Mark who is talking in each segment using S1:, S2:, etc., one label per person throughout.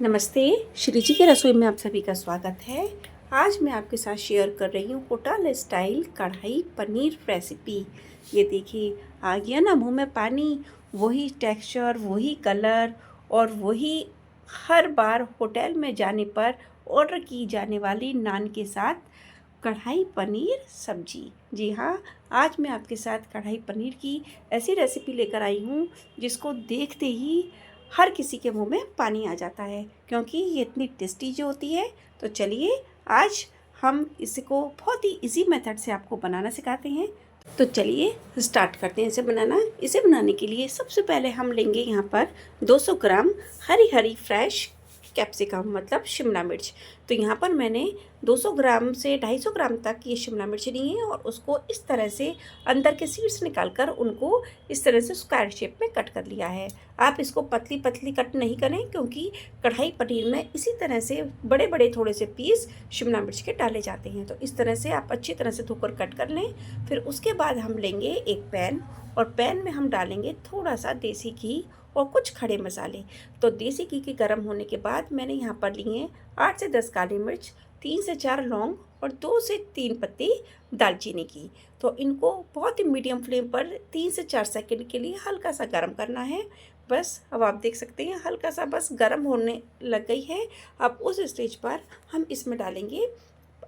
S1: नमस्ते, श्री जी की रसोई में आप सभी का स्वागत है। आज मैं आपके साथ शेयर कर रही हूँ होटल स्टाइल कढ़ाई पनीर रेसिपी। ये देखिए, आ गया ना मुंह में पानी। वही टेक्सचर, वही कलर और वही हर बार होटल में जाने पर ऑर्डर की जाने वाली नान के साथ कढ़ाई पनीर सब्जी। जी हाँ, आज मैं आपके साथ कढ़ाई पनीर की ऐसी रेसिपी लेकर आई हूँ जिसको देखते ही हर किसी के मुंह में पानी आ जाता है, क्योंकि ये इतनी टेस्टी जो होती है। तो चलिए आज हम इसको बहुत ही इजी मेथड से आपको बनाना सिखाते हैं। तो चलिए स्टार्ट करते हैं इसे बनाना। इसे बनाने के लिए सबसे पहले हम लेंगे यहाँ पर 200 ग्राम हरी हरी फ्रेश कैप्सिकम, मतलब शिमला मिर्च। तो यहाँ पर मैंने 200 ग्राम से 250 ग्राम तक ये शिमला मिर्च ली है और उसको इस तरह से अंदर के सीड्स निकालकर उनको इस तरह से स्क्वायर शेप में कट कर लिया है। आप इसको पतली पतली कट नहीं करें, क्योंकि कढ़ाई पनीर में इसी तरह से बड़े बड़े थोड़े से पीस शिमला मिर्च के डाले जाते हैं। तो इस तरह से आप अच्छी तरह से धोकर कट कर लें। फिर उसके बाद हम लेंगे एक पैन और पैन में हम डालेंगे थोड़ा सा देसी घी और कुछ खड़े मसाले। तो देसी घी के गर्म होने के बाद मैंने यहाँ पर लिए 8 से 10 काली मिर्च, 3 से 4 लौंग और 2 से 3 पत्ती दालचीनी की। तो इनको बहुत ही मीडियम फ्लेम पर 3 से 4 सेकंड के लिए हल्का सा गर्म करना है। बस अब आप देख सकते हैं हल्का सा बस गर्म होने लग गई है। अब उस स्टेज पर हम इसमें डालेंगे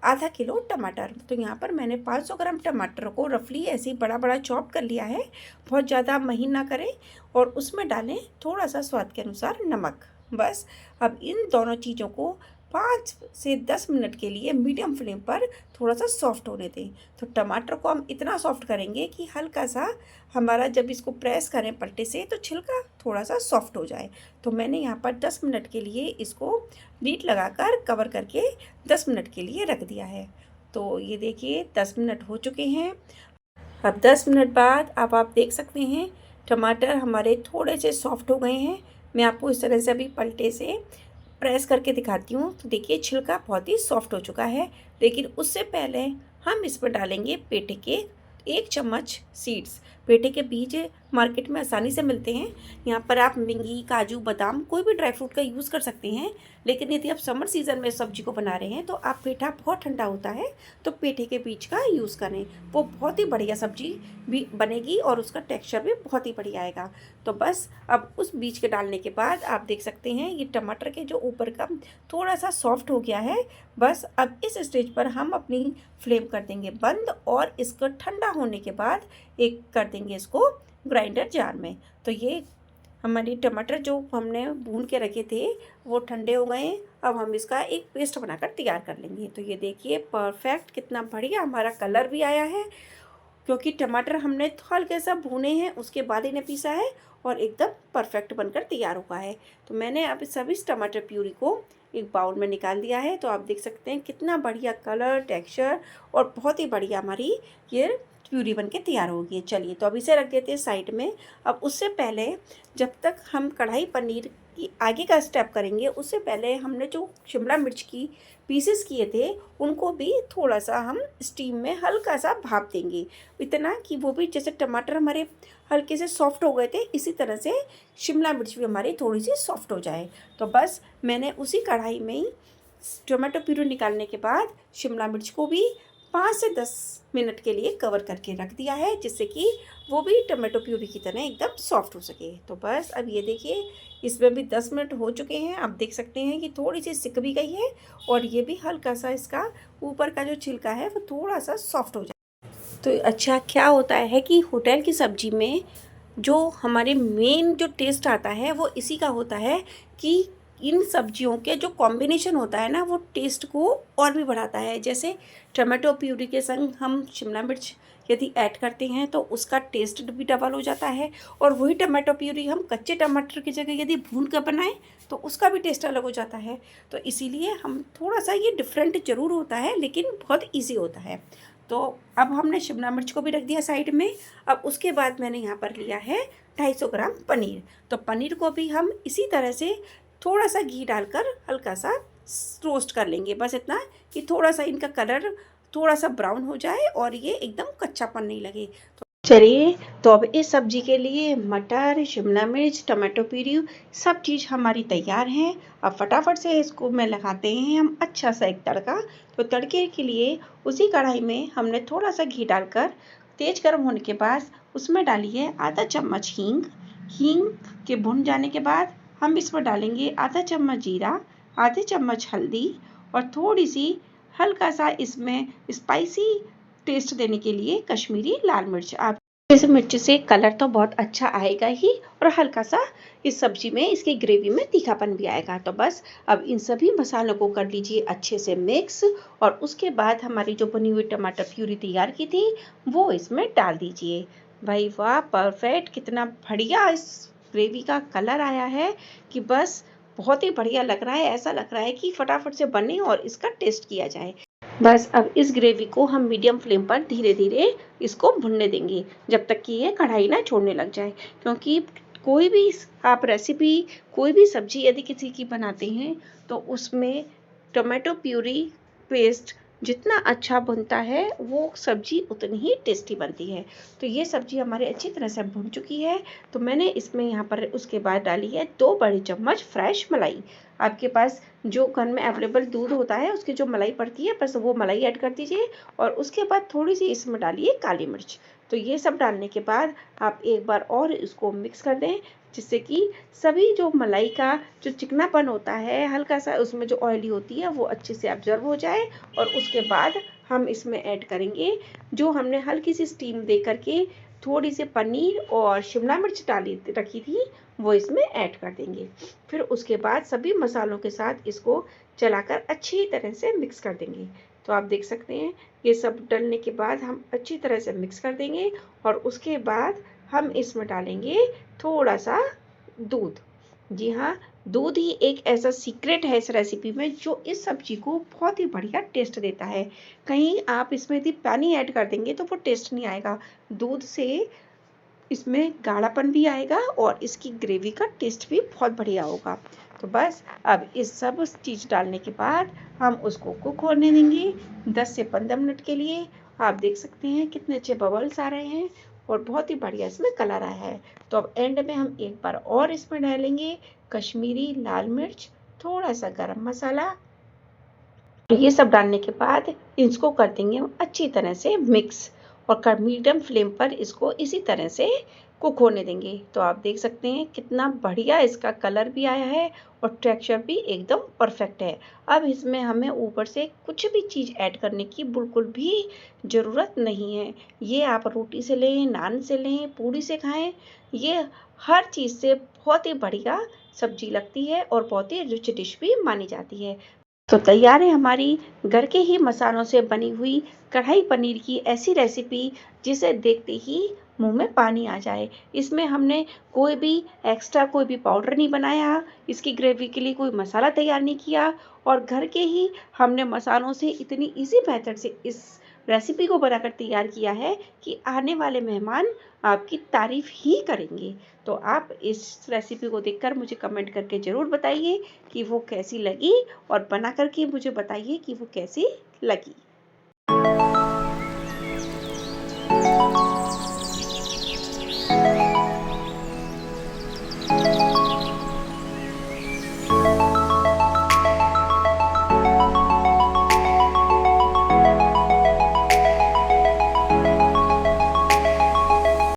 S1: आधा किलो टमाटर। तो यहाँ पर मैंने 500 ग्राम टमाटर को रफली ऐसे ही बड़ा बड़ा चॉप कर लिया है, बहुत ज़्यादा महीन ना करें। और उसमें डालें थोड़ा सा स्वाद के अनुसार नमक। बस अब इन दोनों चीज़ों को 5 से 10 मिनट के लिए मीडियम फ्लेम पर थोड़ा सा सॉफ्ट होने दें। तो टमाटर को हम इतना सॉफ्ट करेंगे कि हल्का सा हमारा जब इसको प्रेस करें पलटे से तो छिलका थोड़ा सा सॉफ्ट हो जाए। तो मैंने यहाँ पर 10 मिनट के लिए इसको लीड लगाकर कवर करके 10 मिनट के लिए रख दिया है। तो ये देखिए 10 मिनट हो चुके हैं। अब 10 मिनट बाद अब आप देख सकते हैं टमाटर हमारे थोड़े से सॉफ्ट हो गए हैं। मैं आपको इस तरह से अभी पलटे से प्रेस करके दिखाती हूँ। तो देखिए छिलका बहुत ही सॉफ्ट हो चुका है। लेकिन उससे पहले हम इस पर डालेंगे पेठे के 1 चम्मच सीड्स। पेठे के बीज मार्केट में आसानी से मिलते हैं। यहाँ पर आप मूंगी, काजू, बादाम कोई भी ड्राई फ्रूट का यूज़ कर सकते हैं। लेकिन यदि आप समर सीज़न में सब्जी को बना रहे हैं तो आप पेठा बहुत ठंडा होता है तो पेठे के बीज का यूज़ करें। वो बहुत ही बढ़िया सब्जी भी बनेगी और उसका टेक्सचर भी बहुत ही बढ़िया आएगा। तो बस अब उस बीज के डालने के बाद आप देख सकते हैं ये टमाटर के जो ऊपर का थोड़ा सा सॉफ्ट हो गया है। बस अब इस स्टेज पर हम अपनी फ्लेम कर देंगे बंद और इसको ठंडा होने के बाद एक कर देंगे इसको ग्राइंडर जार में। तो ये हमारी टमाटर जो हमने भून के रखे थे वो ठंडे हो गए। अब हम इसका एक पेस्ट बनाकर तैयार कर लेंगे। तो ये देखिए परफेक्ट कितना बढ़िया हमारा कलर भी आया है, क्योंकि टमाटर हमने हल्के सा भुने हैं उसके बाद इन्हें पीसा है और एकदम परफेक्ट बनकर तैयार हुआ है। तो मैंने अब सभी टमाटर प्यूरी को एक बाउल में निकाल दिया है। तो आप देख सकते हैं कितना बढ़िया कलर, टेक्सचर और बहुत ही बढ़िया हमारी ये प्यूरी बन के तैयार होगी। चलिए तो अब इसे रख देते हैं साइड में। अब उससे पहले जब तक हम कढ़ाई पनीर की आगे का स्टेप करेंगे उससे पहले हमने जो शिमला मिर्च की पीसेस किए थे उनको भी थोड़ा सा हम स्टीम में हल्का सा भाप देंगे, इतना कि वो भी जैसे टमाटर हमारे हल्के से सॉफ्ट हो गए थे इसी तरह से शिमला मिर्च भी हमारी थोड़ी सी सॉफ्ट हो जाए। तो बस मैंने उसी कढ़ाई में ही टोमेटो प्यूरी निकालने के बाद शिमला मिर्च को भी 5 से 10 मिनट के लिए कवर करके रख दिया है, जिससे कि वो भी टोमेटो प्यूरी की तरह एकदम सॉफ्ट हो सके। तो बस अब ये देखिए इसमें भी 10 मिनट हो चुके हैं। आप देख सकते हैं कि थोड़ी सी सिक भी गई है और ये भी हल्का सा इसका ऊपर का जो छिलका है वो थोड़ा सा सॉफ्ट हो जाए। तो अच्छा क्या होता है कि होटल की सब्जी में जो हमारे मेन जो टेस्ट आता है वो इसी का होता है कि इन सब्जियों के जो कॉम्बिनेशन होता है ना वो टेस्ट को और भी बढ़ाता है। जैसे टमाटो प्यूरी के संग हम शिमला मिर्च यदि ऐड करते हैं तो उसका टेस्ट भी डबल हो जाता है। और वही टमाटो प्यूरी हम कच्चे टमाटर की जगह यदि भून कर बनाएं तो उसका भी टेस्ट अलग हो जाता है। तो इसीलिए हम थोड़ा सा ये डिफरेंट ज़रूर होता है लेकिन बहुत ईजी होता है। तो अब हमने शिमला मिर्च को भी रख दिया साइड में। अब उसके बाद मैंने यहाँ पर लिया है 250 ग्राम पनीर। तो पनीर को भी हम इसी तरह से थोड़ा सा घी डालकर हल्का सा रोस्ट कर लेंगे। बस इतना कि थोड़ा सा इनका कलर थोड़ा सा ब्राउन हो जाए और ये एकदम कच्चापन नहीं लगे। तो चलिए, तो अब इस सब्जी के लिए मटर, शिमला मिर्च, टमाटो प्यूरी सब चीज़ हमारी तैयार है। अब फटाफट से इसको में लगाते हैं हम अच्छा सा एक तड़का। तो तड़के के लिए उसी कढ़ाई में हमने थोड़ा सा घी डालकर तेज गर्म होने के बाद उसमें डाली है आधा चम्मच हींग। हींग के भुन जाने के बाद हम इसमें डालेंगे आधा चम्मच जीरा, आधे चम्मच हल्दी और थोड़ी सी हल्का सा इसमें स्पाइसी टेस्ट देने के लिए कश्मीरी लाल मिर्च। आप इस मिर्च से कलर तो बहुत अच्छा आएगा ही और हल्का सा इस सब्जी में इसकी ग्रेवी में तीखापन भी आएगा। तो बस अब इन सभी मसालों को कर लीजिए अच्छे से मिक्स और उसके बाद हमारी जो बनी हुई टमाटर प्यूरी तैयार की थी वो इसमें डाल दीजिए। भाई वाह, परफेक्ट! कितना बढ़िया इस ग्रेवी का कलर आया है कि बस बहुत ही बढ़िया लग रहा है। ऐसा लग रहा है कि फटाफट से बने और इसका टेस्ट किया जाए। बस अब इस ग्रेवी को हम मीडियम फ्लेम पर धीरे धीरे इसको भुनने देंगे जब तक कि ये कढ़ाई ना छोड़ने लग जाए। क्योंकि कोई भी आप रेसिपी, कोई भी सब्जी यदि किसी की बनाते हैं तो उसमें टोमेटो प्यूरी पेस्ट जितना अच्छा बनता है वो सब्जी उतनी ही टेस्टी बनती है। तो ये सब्जी हमारी अच्छी तरह से भुन चुकी है। तो मैंने इसमें यहाँ पर उसके बाद डाली है 2 बड़े चम्मच फ्रेश मलाई। आपके पास जो घर में अवेलेबल दूध होता है उसकी जो मलाई पड़ती है बस वो मलाई ऐड कर दीजिए और उसके बाद थोड़ी सी इसमें डालिए काली मिर्च। तो ये सब डालने के बाद आप एक बार और इसको मिक्स कर दें जिससे कि सभी जो मलाई का जो चिकनापन होता है, हल्का सा उसमें जो ऑयली होती है वो अच्छे से एब्जॉर्ब हो जाए। और उसके बाद हम इसमें ऐड करेंगे जो हमने हल्की सी स्टीम दे करके थोड़ी सी पनीर और शिमला मिर्च डाली रखी थी वो इसमें ऐड कर देंगे। फिर उसके बाद सभी मसालों के साथ इसको चलाकर अच्छी तरह से मिक्स कर देंगे। तो आप देख सकते हैं ये सब डलने के बाद हम अच्छी तरह से मिक्स कर देंगे और उसके बाद हम इसमें डालेंगे थोड़ा सा दूध। जी हाँ, दूध ही एक ऐसा सीक्रेट है इस रेसिपी में जो इस सब्जी को बहुत ही बढ़िया टेस्ट देता है। कहीं आप इसमें यदि पानी ऐड कर देंगे तो वो टेस्ट नहीं आएगा। दूध से इसमें गाढ़ापन भी आएगा और इसकी ग्रेवी का टेस्ट भी बहुत बढ़िया होगा। तो बस अब इस सब चीज़ डालने के बाद हम उसको कुक होने देंगे 10 से 15 मिनट के लिए। आप देख सकते हैं कितने अच्छे बबल्स आ रहे हैं और बहुत ही बढ़िया इसमें कलर आया है। तो अब एंड में हम एक बार और इसमें डालेंगे कश्मीरी लाल मिर्च, थोड़ा सा गरम मसाला। ये सब डालने के बाद इसको कर देंगे हम अच्छी तरह से मिक्स और मीडियम फ्लेम पर इसको इसी तरह से कुक होने देंगे। तो आप देख सकते हैं कितना बढ़िया इसका कलर भी आया है और टेक्सचर भी एकदम परफेक्ट है। अब इसमें हमें ऊपर से कुछ भी चीज़ ऐड करने की बिल्कुल भी ज़रूरत नहीं है। ये आप रोटी से लें, नान से लें, पूड़ी से खाएं, ये हर चीज़ से बहुत ही बढ़िया सब्जी लगती है और बहुत ही रिच डिश भी मानी जाती है। तो तैयार है हमारी घर के ही मसालों से बनी हुई कढ़ाई पनीर की ऐसी रेसिपी जिसे देखते ही मुंह में पानी आ जाए। इसमें हमने कोई भी एक्स्ट्रा कोई भी पाउडर नहीं बनाया, इसकी ग्रेवी के लिए कोई मसाला तैयार नहीं किया और घर के ही हमने मसालों से इतनी इजी मेथड से इस रेसिपी को बनाकर तैयार किया है कि आने वाले मेहमान आपकी तारीफ ही करेंगे। तो आप इस रेसिपी को देखकर मुझे कमेंट करके ज़रूर बताइए कि वो कैसी लगी और बना करके मुझे बताइए कि वो कैसी लगी।